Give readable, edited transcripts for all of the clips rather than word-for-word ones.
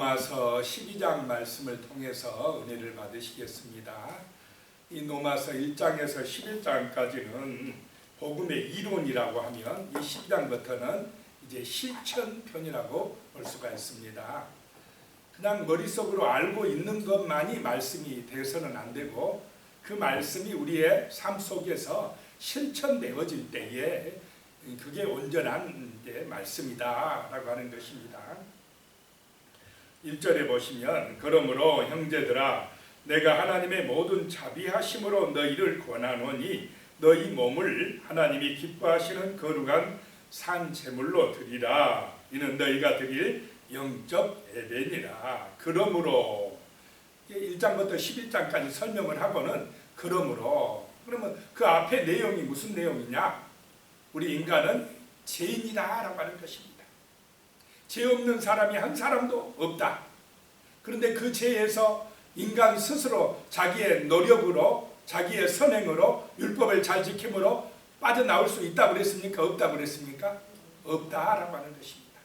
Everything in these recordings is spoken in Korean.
로마서 12장 말씀을 통해서 은혜를 받으시겠습니다. 이 로마서 1장에서 11장까지는 복음의 이론이라고 하면 이 12장부터는 이제 실천편이라고 볼 수가 있습니다. 그냥 머릿속으로 알고 있는 것만이 말씀이 되어서는 안 되고 그 말씀이 우리의 삶 속에서 실천되어질 때에 그게 온전한 말씀이다라고 하는 것입니다. 1절에 보시면 그러므로 형제들아 내가 하나님의 모든 자비하심으로 너희를 권하노니 너희 몸을 하나님이 기뻐하시는 거룩한 산 제물로 드리라. 이는 너희가 드릴 영적 예배니라. 그러므로 1장부터 11장까지 설명을 하고는 그러므로 그러면 그 앞에 내용이 무슨 내용이냐? 우리 인간은 죄인이다라고 하는 것입니다. 죄 없는 사람이 한 사람도 없다. 그런데 그 죄에서 인간 스스로 자기의 노력으로 자기의 선행으로 율법을 잘 지킴으로 빠져나올 수 있다고 그랬습니까? 없다고 그랬습니까? 없다라고 하는 것입니다.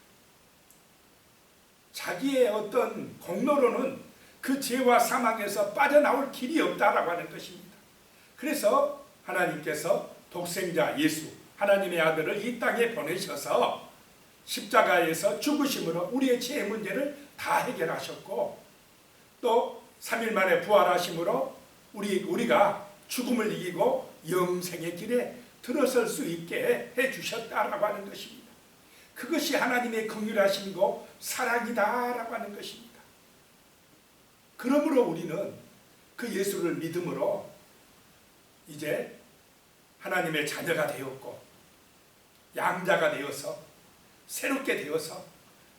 자기의 어떤 공로로는 그 죄와 사망에서 빠져나올 길이 없다라고 하는 것입니다. 그래서 하나님께서 독생자 예수 하나님의 아들을 이 땅에 보내셔서 십자가에서 죽으심으로 우리의 죄의 문제를 다 해결하셨고 또 3일 만에 부활하심으로 우리가 죽음을 이기고 영생의 길에 들어설 수 있게 해주셨다라고 하는 것입니다. 그것이 하나님의 긍휼하심이고 사랑이다라고 하는 것입니다. 그러므로 우리는 그 예수를 믿음으로 이제 하나님의 자녀가 되었고 양자가 되어서 새롭게 되어서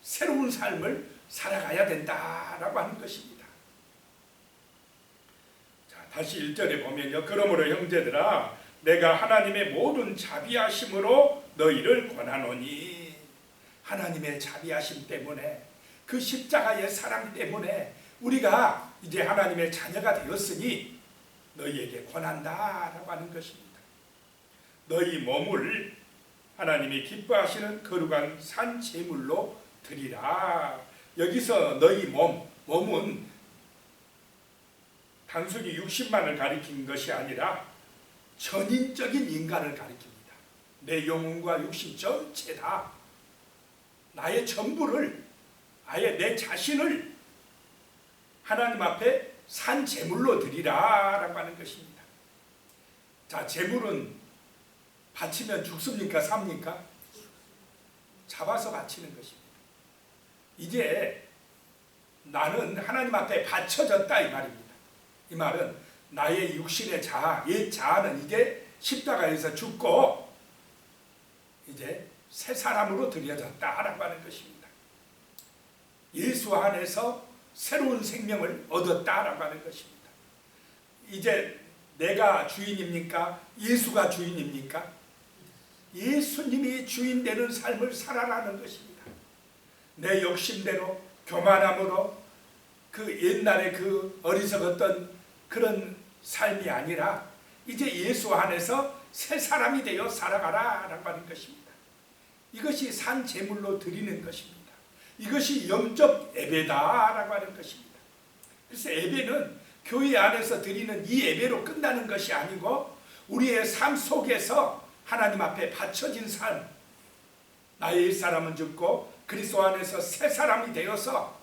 새로운 삶을 살아가야 된다라고 하는 것입니다. 자, 다시 1절에 보면요. 그러므로 형제들아 내가 하나님의 모든 자비하심으로 너희를 권하노니 하나님의 자비하심 때문에 그 십자가의 사랑 때문에 우리가 이제 하나님의 자녀가 되었으니 너희에게 권한다라고 하는 것입니다. 너희 몸을 하나님이 기뻐하시는 거룩한 산 제물로 드리라. 여기서 너희 몸은 단순히 육신만을 가리킨 것이 아니라 전인적인 인간을 가리킵니다. 내 영혼과 육신 전체 다 나의 전부를 아예 내 자신을 하나님 앞에 산 제물로 드리라라고 하는 것입니다. 자, 제물은 바치면 죽습니까? 삽니까? 잡아서 바치는 것입니다. 이제 나는 하나님 앞에 바쳐졌다 이 말입니다. 이 말은 나의 육신의 자아, 옛 자아는 이제 십자가에서 죽고 이제 새 사람으로 드려졌다라고 하는 것입니다. 예수 안에서 새로운 생명을 얻었다라고 하는 것입니다. 이제 내가 주인입니까? 예수가 주인입니까? 예수님이 주인 되는 삶을 살아라는 것입니다. 내 욕심대로 교만함으로 그 옛날에 그 어리석었던 그런 삶이 아니라 이제 예수 안에서 새 사람이 되어 살아가라라고 하는 것입니다. 이것이 산 제물로 드리는 것입니다. 이것이 영적 예배다라고 하는 것입니다. 그래서 예배는 교회 안에서 드리는 이 예배로 끝나는 것이 아니고 우리의 삶 속에서 하나님 앞에 바쳐진 삶, 나의 옛사람은 죽고 그리스도 안에서 새 사람이 되어서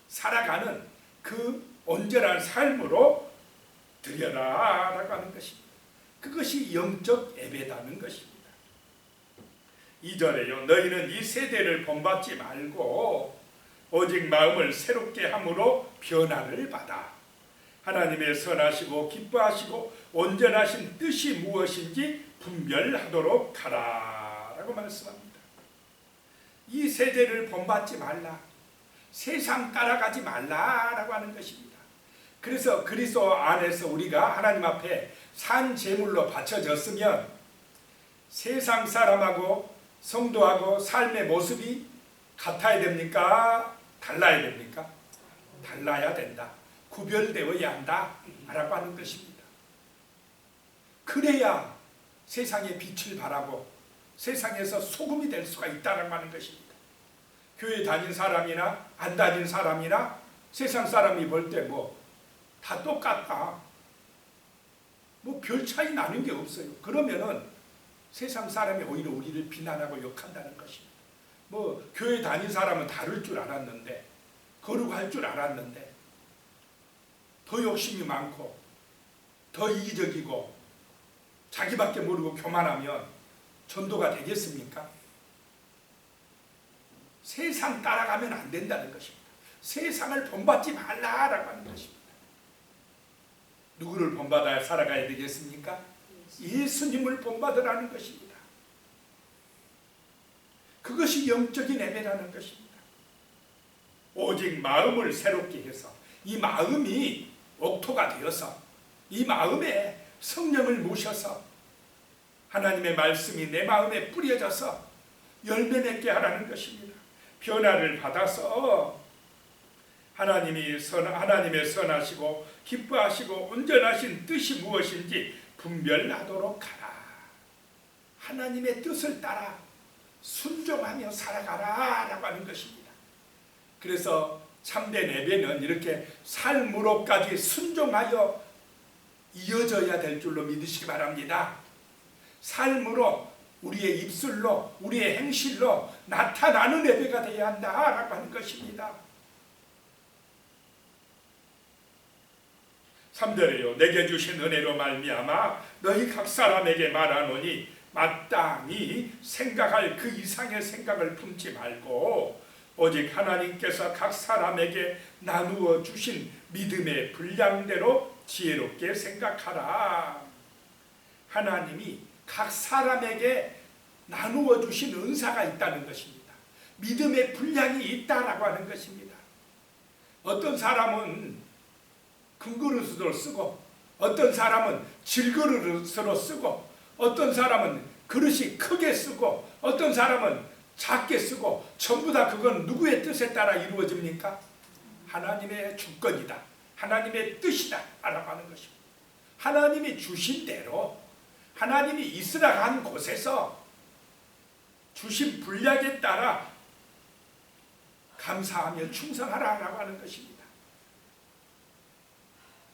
살아가는 그 온전한 삶으로 드려라라고 하는 것입니다. 그것이 영적 예배다는 것입니다. 2절에요. 너희는 이 세대를 본받지 말고 오직 마음을 새롭게 함으로 변화를 받아 하나님의 선하시고 기뻐하시고 온전하신 뜻이 무엇인지 분별하도록 하라 라고 말씀합니다. 이 세대를 본받지 말라, 세상 따라가지 말라라고 하는 것입니다. 그래서 그리스도 안에서 우리가 하나님 앞에 산 제물로 바쳐졌으면 세상 사람하고 성도하고 삶의 모습이 같아야 됩니까? 달라야 됩니까? 달라야 된다. 구별되어야 한다 라고 하는 것입니다. 그래야 세상의 빛을 발하고 세상에서 소금이 될 수가 있다는 것입니다. 교회 다닌 사람이나 안 다닌 사람이나 세상 사람이 볼 때 뭐 다 똑같다. 뭐 별 차이 나는 게 없어요. 그러면은 세상 사람이 오히려 우리를 비난하고 욕한다는 것입니다. 뭐 교회 다닌 사람은 다를 줄 알았는데, 거룩할 줄 알았는데 더 욕심이 많고 더 이기적이고 자기밖에 모르고 교만하면 전도가 되겠습니까? 세상 따라가면 안 된다는 것입니다. 세상을 본받지 말라라고 하는 것입니다. 누구를 본받아 살아가야 되겠습니까? 예수님을 본받으라는 것입니다. 그것이 영적인 예배라는 것입니다. 오직 마음을 새롭게 해서 이 마음이 옥토가 되어서 이 마음에 성령을 모셔서 하나님의 말씀이 내 마음에 뿌려져서 열매 맺게 하라는 것입니다. 변화를 받아서 하나님의 선하시고 기뻐하시고 온전하신 뜻이 무엇인지 분별하도록 하라. 하나님의 뜻을 따라 순종하며 살아가라 라고 하는 것입니다. 그래서 참된 예배는 이렇게 삶으로까지 순종하여 이어져야 될 줄로 믿으시기 바랍니다. 삶으로, 우리의 입술로, 우리의 행실로 나타나는 예배가 되어야 한다라고 하는 것입니다. 3절에요. 내게 주신 은혜로 말미암아 너희 각 사람에게 말하노니 마땅히 생각할 그 이상의 생각을 품지 말고 오직 하나님께서 각 사람에게 나누어 주신 믿음의 분량대로 지혜롭게 생각하라. 하나님이 각 사람에게 나누어 주신 은사가 있다는 것입니다. 믿음의 분량이 있다라고 하는 것입니다. 어떤 사람은 큰 그릇으로 쓰고 어떤 사람은 질그릇으로 쓰고 어떤 사람은 그릇이 크게 쓰고 어떤 사람은 작게 쓰고 전부 다 그건 누구의 뜻에 따라 이루어집니까? 하나님의 주권이다. 하나님의 뜻이다 라고 하는 것입니다. 하나님이 주신 대로 하나님이 있으라 한 곳에서 주신 분량에 따라 감사하며 충성하라라고 하는 것입니다.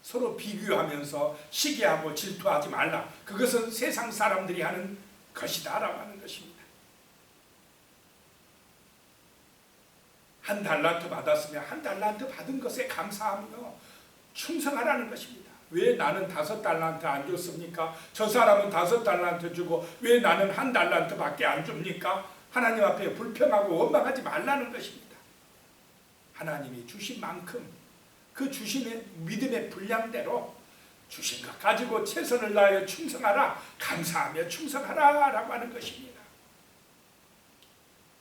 서로 비교하면서 시기하고 질투하지 말라. 그것은 세상 사람들이 하는 것이다 라고 하는 것입니다. 한 달란트 받았으면 한 달란트 받은 것에 감사하며 충성하라는 것입니다. 왜 나는 5달란트 안 줬습니까? 저 사람은 5달란트 주고 왜 나는 1달란트 밖에 안 줍니까? 하나님 앞에 불평하고 원망하지 말라는 것입니다. 하나님이 주신 만큼 그 주신 믿음의 분량대로 주신 것 가지고 최선을 다하여 충성하라. 감사하며 충성하라 라고 하는 것입니다.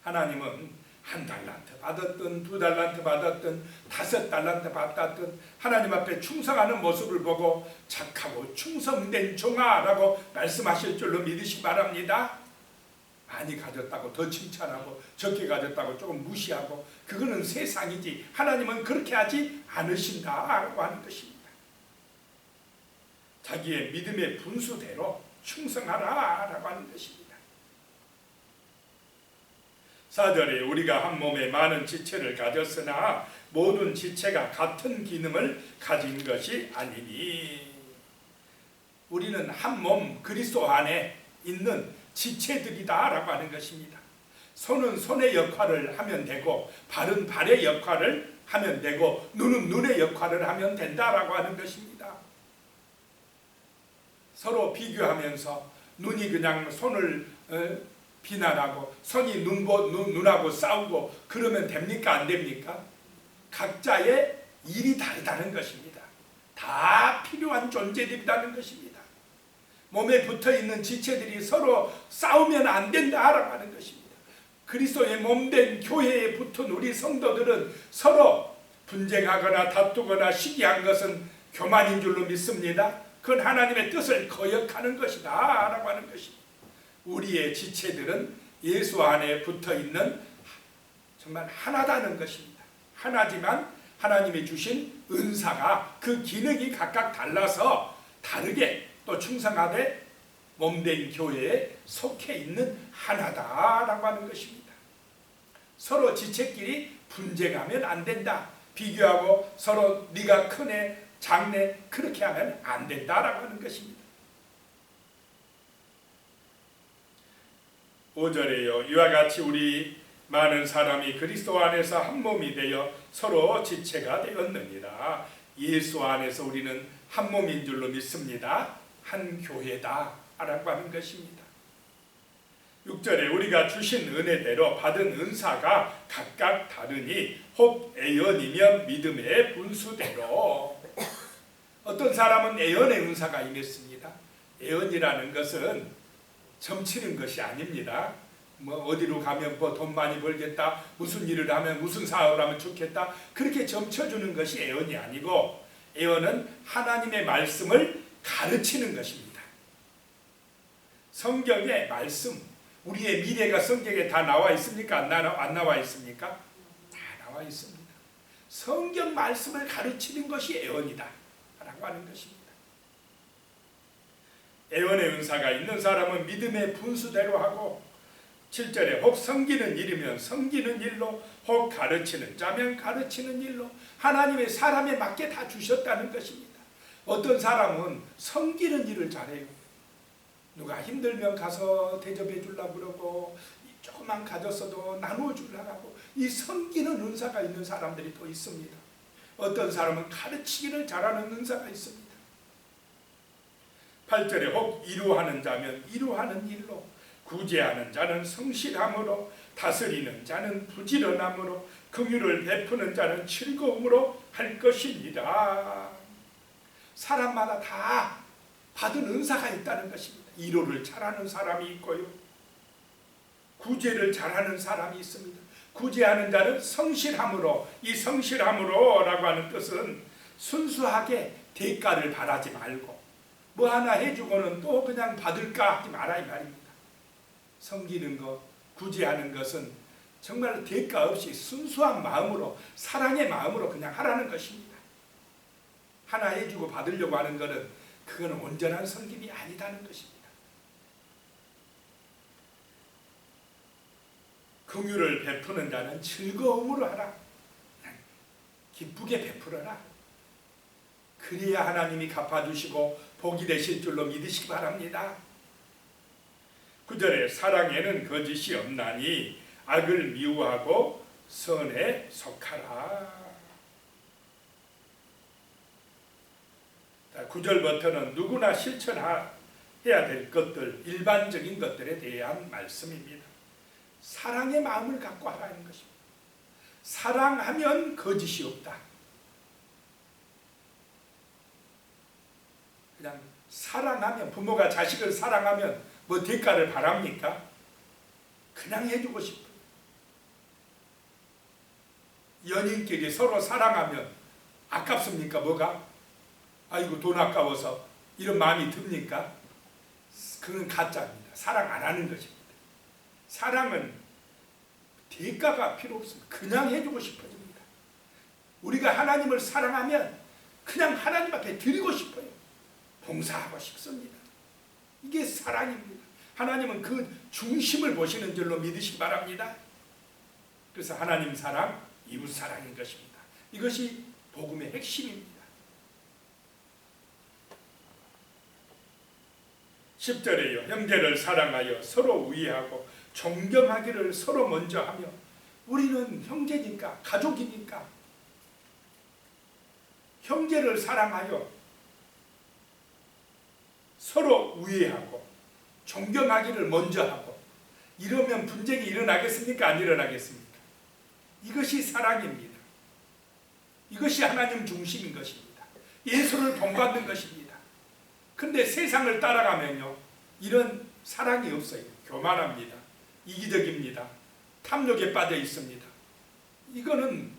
하나님은 1달란트 받았든 2달란트 받았든 5달란트 받았든 하나님 앞에 충성하는 모습을 보고 착하고 충성된 종아라고 말씀하실 줄로 믿으시기 바랍니다. 많이 가졌다고 더 칭찬하고 적게 가졌다고 조금 무시하고 그거는 세상이지 하나님은 그렇게 하지 않으신다라고 하는 것입니다. 자기의 믿음의 분수대로 충성하라라고 하는 것입니다. 4절에 우리가 한 몸에 많은 지체를 가졌으나 모든 지체가 같은 기능을 가진 것이 아니니 우리는 한 몸 그리스도 안에 있는 지체들이다 라고 하는 것입니다. 손은 손의 역할을 하면 되고 발은 발의 역할을 하면 되고 눈은 눈의 역할을 하면 된다라고 하는 것입니다. 서로 비교하면서 눈이 그냥 손을 비난하고 손이 눈하고 싸우고 그러면 됩니까? 안 됩니까? 각자의 일이 다르다는 것입니다. 다 필요한 존재들이라는 것입니다. 몸에 붙어있는 지체들이 서로 싸우면 안 된다라고 하는 것입니다. 그리스도의 몸된 교회에 붙은 우리 성도들은 서로 분쟁하거나 다투거나 시기한 것은 교만인 줄로 믿습니다. 그건 하나님의 뜻을 거역하는 것이다 라고 하는 것입니다. 우리의 지체들은 예수 안에 붙어있는 정말 하나다는 것입니다. 하나지만 하나님이 주신 은사가 그 기능이 각각 달라서 다르게 또 충성하되 몸된 교회에 속해 있는 하나다라고 하는 것입니다. 서로 지체끼리 분쟁하면 안 된다. 비교하고 서로 네가 크네 작네 그렇게 하면 안 된다라고 하는 것입니다. 5절에요. 이와 같이 우리 많은 사람이 그리스도 안에서 한 몸이 되어 서로 지체가 되었느니라. 예수 안에서 우리는 한 몸인 줄로 믿습니다. 한 교회다 라고 하는 것입니다. 6절에 우리가 주신 은혜대로 받은 은사가 각각 다르니 혹 애언이면 믿음의 분수대로. 어떤 사람은 애언의 은사가 임했습니다. 애언이라는 것은 점치는 것이 아닙니다. 뭐 어디로 가면 뭐 돈 많이 벌겠다, 무슨 일을 하면 무슨 사업을 하면 좋겠다 그렇게 점쳐주는 것이 애언이 아니고, 애언은 하나님의 말씀을 가르치는 것입니다. 성경의 말씀, 우리의 미래가 성경에 다 나와 있습니까? 안 나와 있습니까? 다 나와 있습니다. 성경 말씀을 가르치는 것이 애언이다 라고 하는 것입니다. 애언의 은사가 있는 사람은 믿음의 분수대로 하고, 7절에 혹 섬기는 일이면 섬기는 일로, 혹 가르치는 자면 가르치는 일로, 하나님의 사람에 맞게 다 주셨다는 것입니다. 어떤 사람은 섬기는 일을 잘해요. 누가 힘들면 가서 대접해 주려고 그러고, 조금만 가졌어도 나누어 주려고 하고, 이 섬기는 은사가 있는 사람들이 또 있습니다. 어떤 사람은 가르치기를 잘하는 은사가 있습니다. 8절에 혹 이루하는 자면 이루하는 일로, 구제하는 자는 성실함으로, 다스리는 자는 부지런함으로, 긍휼을 베푸는 자는 즐거움으로 할 것이니라. 사람마다 다 받은 은사가 있다는 것입니다. 이로를 잘하는 사람이 있고요, 구제를 잘하는 사람이 있습니다. 구제하는 자는 성실함으로, 이 성실함으로 라고 하는 뜻은 순수하게 대가를 바라지 말고 뭐 하나 해주고는 또 그냥 받을까 하지 마라 이 말입니다. 섬기는 것, 구제하는 것은 정말 대가 없이 순수한 마음으로, 사랑의 마음으로 그냥 하라는 것입니다. 하나 해주고 받으려고 하는 것은 그건 온전한 섬김이 아니다는 것입니다. 긍휼을 베푸는 자는 즐거움으로 하라. 그냥 기쁘게 베풀어라. 그래야 하나님이 갚아주시고 복이 되실 줄로 믿으시기 바랍니다. 9절에 사랑에는 거짓이 없나니 악을 미워하고 선에 속하라. 9절부터는 누구나 실천해야 될 것들, 일반적인 것들에 대한 말씀입니다. 사랑의 마음을 갖고 하라는 것입니다. 사랑하면 거짓이 없다. 그냥 사랑하면, 부모가 자식을 사랑하면 뭐 대가를 바랍니까? 그냥 해주고 싶어요. 연인끼리 서로 사랑하면 아깝습니까? 뭐가? 아이고 돈 아까워서 이런 마음이 듭니까? 그건 가짜입니다. 사랑 안 하는 것입니다. 사랑은 대가가 필요 없습니다. 그냥 해주고 싶어집니다. 우리가 하나님을 사랑하면 그냥 하나님 앞에 드리고 싶어요. 봉사하고 싶습니다. 이게 사랑입니다. 하나님은 그 중심을 보시는 줄로 믿으시기 바랍니다. 그래서 하나님 사랑, 이웃 사랑인 것입니다. 이것이 복음의 핵심입니다. 10절에요. 형제를 사랑하여 서로 우애하고 존경하기를 서로 먼저 하며. 우리는 형제니까, 가족이니까 형제를 사랑하여 서로 우애하고 존경하기를 먼저 하고, 이러면 분쟁이 일어나겠습니까? 안 일어나겠습니까? 이것이 사랑입니다. 이것이 하나님 중심인 것입니다. 예수를 본받는 것입니다. 근데 세상을 따라가면요, 이런 사랑이 없어요. 교만합니다. 이기적입니다. 탐욕에 빠져 있습니다. 이거는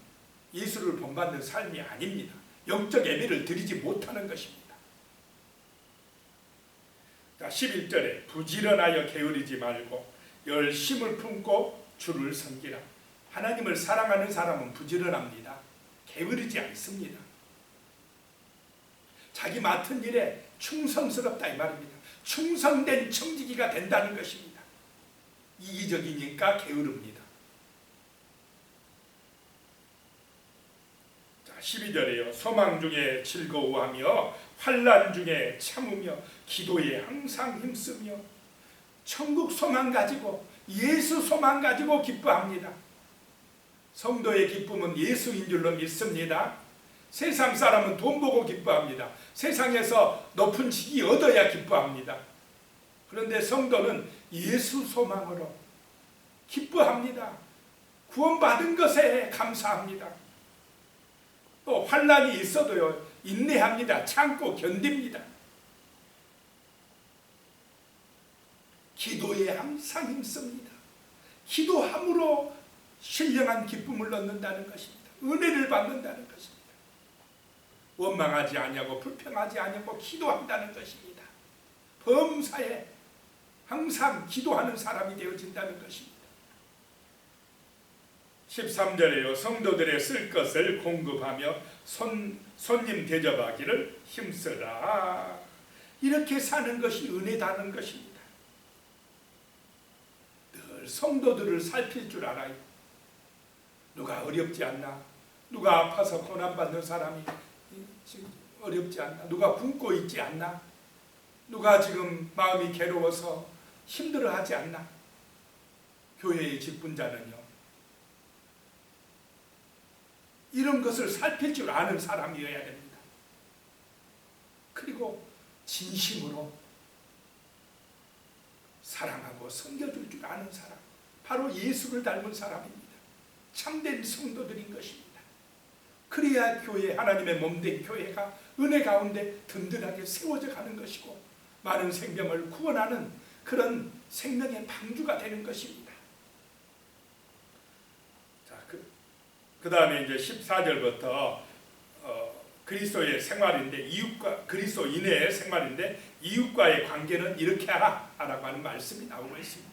예수를 본받는 삶이 아닙니다. 영적 예배를 드리지 못하는 것입니다. 11절에 부지런하여 게으르지 말고 열심을 품고 주를 섬기라. 하나님을 사랑하는 사람은 부지런합니다. 게으르지 않습니다. 자기 맡은 일에 충성스럽다 이 말입니다. 충성된 청지기가 된다는 것입니다. 이기적이니까 게으릅니다. 12절에요. 소망 중에 즐거워하며 환난 중에 참으며 기도에 항상 힘쓰며 천국 소망 가지고 예수 소망 가지고 기뻐합니다. 성도의 기쁨은 예수인 줄로 믿습니다. 세상 사람은 돈 보고 기뻐합니다. 세상에서 높은 직위 얻어야 기뻐합니다. 그런데 성도는 예수 소망으로 기뻐합니다. 구원받은 것에 감사합니다. 또 환난이 있어도요, 인내합니다. 참고 견딥니다. 기도에 항상 힘씁니다. 기도함으로 신령한 기쁨을 얻는다는 것입니다. 은혜를 받는다는 것입니다. 원망하지 아니하고 불평하지 아니하고 기도한다는 것입니다. 범사에 항상 기도하는 사람이 되어진다는 것입니다. 13절에요. 성도들의 쓸 것을 공급하며 손님 대접하기를 힘쓰라. 이렇게 사는 것이 은혜다는 것입니다. 늘 성도들을 살필 줄 알아요. 누가 어렵지 않나? 누가 아파서 고난받는 사람이 지금 어렵지 않나? 누가 굶고 있지 않나? 누가 지금 마음이 괴로워서 힘들어하지 않나? 교회의 직분자는요, 이런 것을 살필 줄 아는 사람이어야 됩니다. 그리고 진심으로 사랑하고 섬겨줄 줄 아는 사람, 바로 예수를 닮은 사람입니다. 참된 성도들인 것입니다. 그래야 교회, 하나님의 몸된 교회가 은혜 가운데 든든하게 세워져 가는 것이고 많은 생명을 구원하는 그런 생명의 방주가 되는 것입니다. 자, 그 다음에 이제 14절부터 그리스도의 생활인데, 이웃과 그리스도인의 생활인데 이웃과의 관계는 이렇게 하라고 하는 말씀이 나오고 있습니다.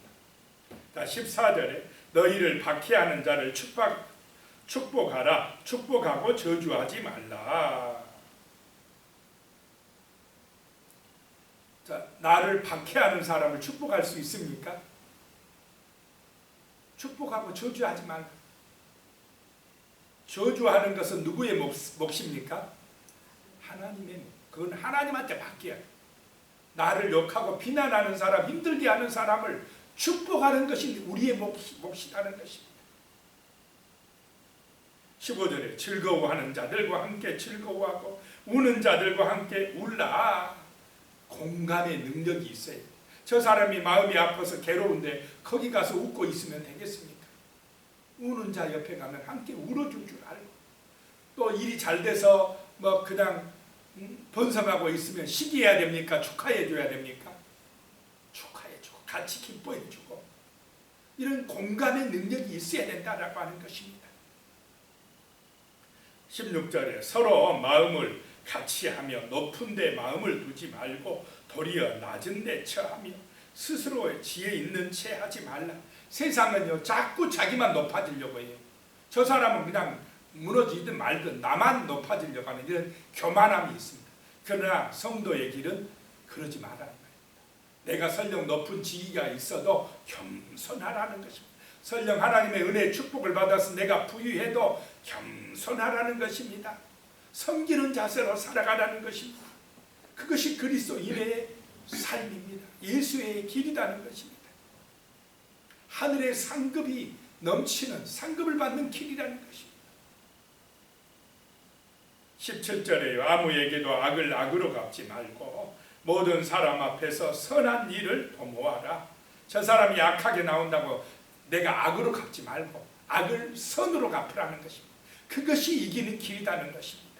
자, 14절에 너희를 박해하는 자를 축복하라. 축복하고 저주하지 말라. 자, 나를 박해하는 사람을 축복할 수 있습니까? 축복하고 저주하지 말라. 저주하는 것은 누구의 몫입니까? 하나님의 몫. 그건 하나님한테 맡겨야 돼. 나를 욕하고 비난하는 사람, 힘들게 하는 사람을 축복하는 것이 우리의 몫이라는 것입니다. 15절에 즐거워하는 자들과 함께 즐거워하고 우는 자들과 함께 울라. 공감의 능력이 있어요. 저 사람이 마음이 아파서 괴로운데 거기 가서 웃고 있으면 되겠습니까? 우는 자 옆에 가면 함께 울어줄 줄 알고, 또 일이 잘 돼서 뭐 그냥 번성하고 있으면 시기해야 됩니까? 축하해 줘야 됩니까? 축하해 주고 같이 기뻐해 주고, 이런 공감의 능력이 있어야 된다라고 하는 것입니다. 16절에 서로 마음을 같이 하며 높은 데 마음을 두지 말고 도리어 낮은 데 처하며 스스로의 지혜 있는 채 하지 말라. 세상은요, 자꾸 자기만 높아지려고 해요. 저 사람은 그냥 무너지든 말든 나만 높아지려고 하는 이런 교만함이 있습니다. 그러나 성도의 길은 그러지 말라는 말입니다. 내가 설령 높은 지위가 있어도 겸손하라는 것입니다. 설령 하나님의 은혜의 축복을 받아서 내가 부유해도 겸손하라는 것입니다. 섬기는 자세로 살아가라는 것입니다. 그것이 그리스도인의 삶입니다. 예수의 길이라는 것입니다. 하늘의 상급이 넘치는, 상급을 받는 길이라는 것입니다. 17절에요. 아무에게도 악을 악으로 갚지 말고 모든 사람 앞에서 선한 일을 도모하라. 저 사람이 악하게 나온다고 내가 악으로 갚지 말고 악을 선으로 갚으라는 것입니다. 그것이 이기는 길이라는 것입니다.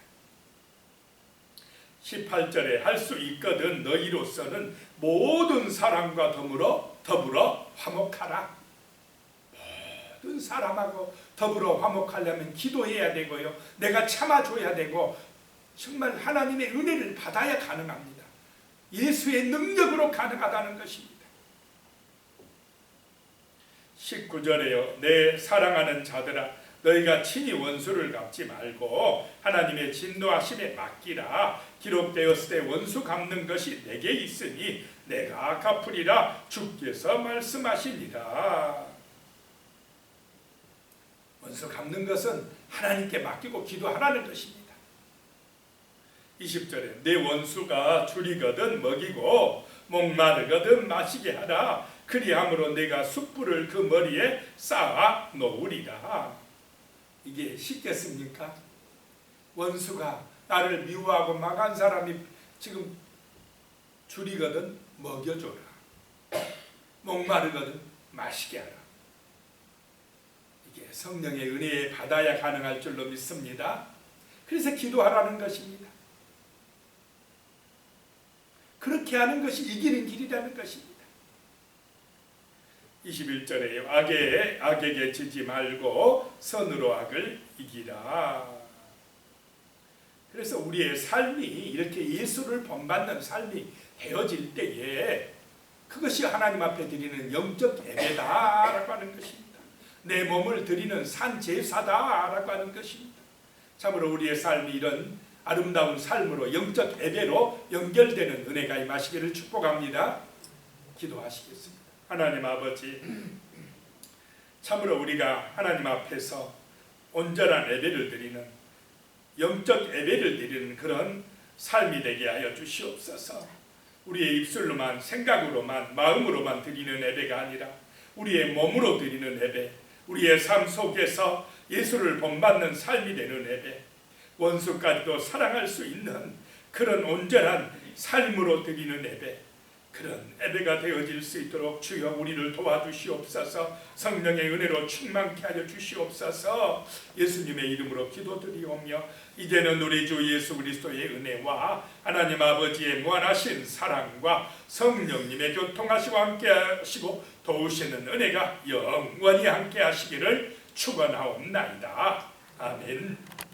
18절에 할 수 있거든 너희로서는 모든 사람과 더불어 화목하라. 모든 사람하고 더불어 화목하려면 기도해야 되고요, 내가 참아줘야 되고, 정말 하나님의 은혜를 받아야 가능합니다. 예수의 능력으로 가능하다는 것입니다. 19절에요. 내 사랑하는 자들아, 너희가 친히 원수를 갚지 말고 하나님의 진노하심에 맡기라. 기록되었을 때 원수 갚는 것이 내게 있으니 내가 갚으리라. 주께서 말씀하시니라. 원수 갚는 것은 하나님께 맡기고 기도하라는 것입니다. 20절에 내 원수가 줄이거든 먹이고 목마르거든 마시게 하라. 그리함으로 내가 숯불을 그 머리에 쌓아 놓으리라. 이게 쉽겠습니까? 원수가 나를 미워하고 망한 사람이 지금 줄이거든 먹여줘라. 목마르거든 마시게 하라. 이게 성령의 은혜에 받아야 가능할 줄로 믿습니다. 그래서 기도하라는 것입니다. 그렇게 하는 것이 이기는 길이라는 것입니다. 21절에 악에게 지지 말고 선으로 악을 이기라. 그래서 우리의 삶이 이렇게 예수를 본받는 삶이 되어질 때에 그것이 하나님 앞에 드리는 영적 예배다라고 하는 것입니다. 내 몸을 드리는 산제사다라고 하는 것입니다. 참으로 우리의 삶이 이런 아름다운 삶으로 영적 예배로 연결되는 은혜가 임하시기를 축복합니다. 기도하시겠습니다. 하나님 아버지, 참으로 우리가 하나님 앞에서 온전한 예배를 드리는 영적 예배를 드리는 그런 삶이 되게 하여 주시옵소서. 우리의 입술로만 생각으로만 마음으로만 드리는 예배가 아니라 우리의 몸으로 드리는 예배, 우리의 삶 속에서 예수를 본받는 삶이 되는 예배, 원수까지도 사랑할 수 있는 그런 온전한 삶으로 드리는 예배, 그런 예배가 되어질 수 있도록 주여 우리를 도와주시옵소서. 성령의 은혜로 충만케 하여 주시옵소서. 예수님의 이름으로 기도드리오며 이제는 우리 주 예수 그리스도의 은혜와 하나님 아버지의 무한하신 사랑과 성령님의 교통하시고 함께하시고 도우시는 은혜가 영원히 함께하시기를 축원하옵나이다. 아멘.